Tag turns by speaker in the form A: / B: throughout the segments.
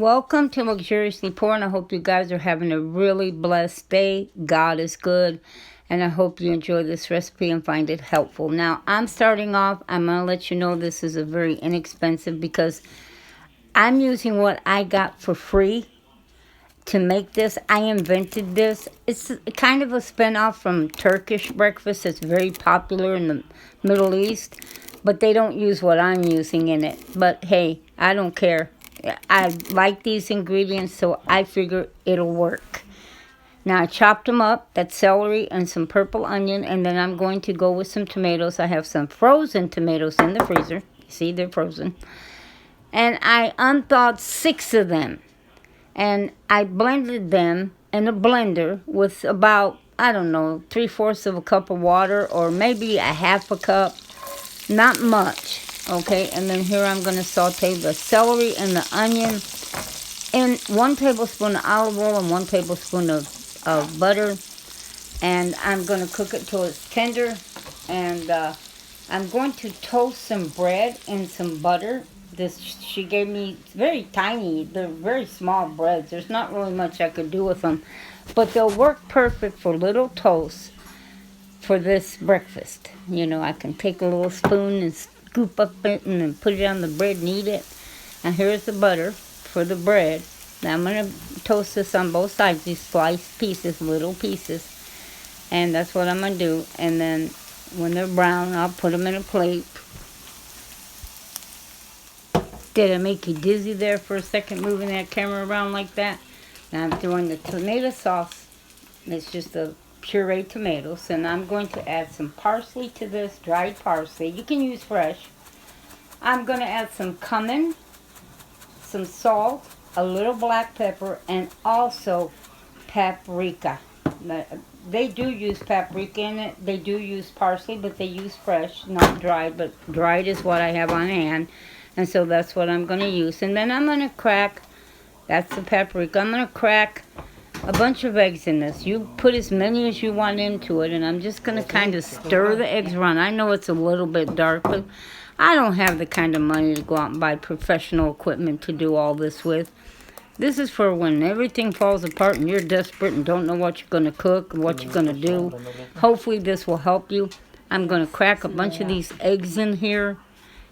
A: Welcome to Luxuriously Poor, and I hope you guys are having a really blessed day. God is good, and I hope you enjoy this recipe and find it helpful. Now, I'm starting off. I'm going to let you know this is a very inexpensive because I'm using what I got for free to make this. I invented this. It's kind of a spinoff from Turkish breakfast that's very popular in the Middle East, but they don't use what I'm using in it. But hey, I don't care. I like these ingredients, so I figure it'll work. Now I chopped them up, that's celery and some purple onion, and then I'm going to go with some tomatoes. I have some frozen tomatoes in the freezer. See, they're frozen. And I unthawed 6 of them. And I blended them in a blender with about, I don't know, 3/4 of a cup of water or maybe a half a cup. Not much. Okay, and then here I'm going to saute the celery and the onion in 1 tablespoon of olive oil and 1 tablespoon of butter. And I'm going to cook it till it's tender. And I'm going to toast some bread and some butter. She gave me very tiny, they're very small breads. There's not really much I could do with them. But they'll work perfect for little toasts for this breakfast. You know, I can take a little spoon and scoop up it and then put it on the bread and eat it. And here's the butter for the bread. Now I'm going to toast this on both sides, these sliced pieces, little pieces. And that's what I'm going to do. And then when they're brown, I'll put them in a plate. Did I make you dizzy there for a second moving that camera around like that? Now I'm throwing the tomato sauce. It's just a pureed tomatoes, and I'm going to add some parsley to this, dried parsley. You can use fresh. I'm going to add some cumin, some salt, a little black pepper, and also paprika. They do use paprika in it. They do use parsley, but they use fresh, not dried, but dried is what I have on hand. And so that's what I'm going to use. And then I'm going to crack, that's the paprika, I'm going to crack a bunch of eggs in this. You put as many as you want into it, and I'm just going to kind of stir the eggs around. I know it's a little bit dark, but I don't have the kind of money to go out and buy professional equipment to do all this with. This is for when everything falls apart and you're desperate and don't know what you're going to cook and what you're going to do. Hopefully this will help you. I'm going to crack a bunch of these eggs in here,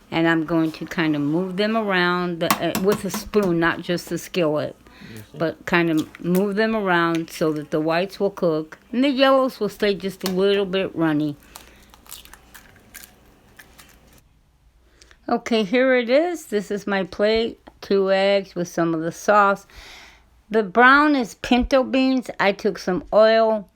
A: and I'm going to kind of move them around with a spoon, not just a skillet. But kind of move them around so that the whites will cook. And the yellows will stay just a little bit runny. Okay, here it is. This is my plate. 2 eggs with some of the sauce. The brown is pinto beans. I took some oil,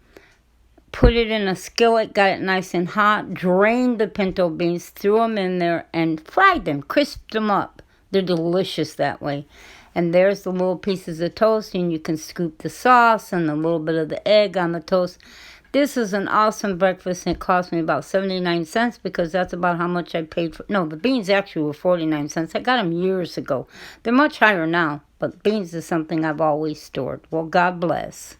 A: put it in a skillet, got it nice and hot, drained the pinto beans, threw them in there, and fried them, crisped them up. They're delicious that way. And there's the little pieces of toast, and you can scoop the sauce and a little bit of the egg on the toast. This is an awesome breakfast, and it cost me about 79 cents because that's about how much I paid for. No, the beans actually were 49 cents. I got them years ago. They're much higher now, but beans is something I've always stored. Well, God bless.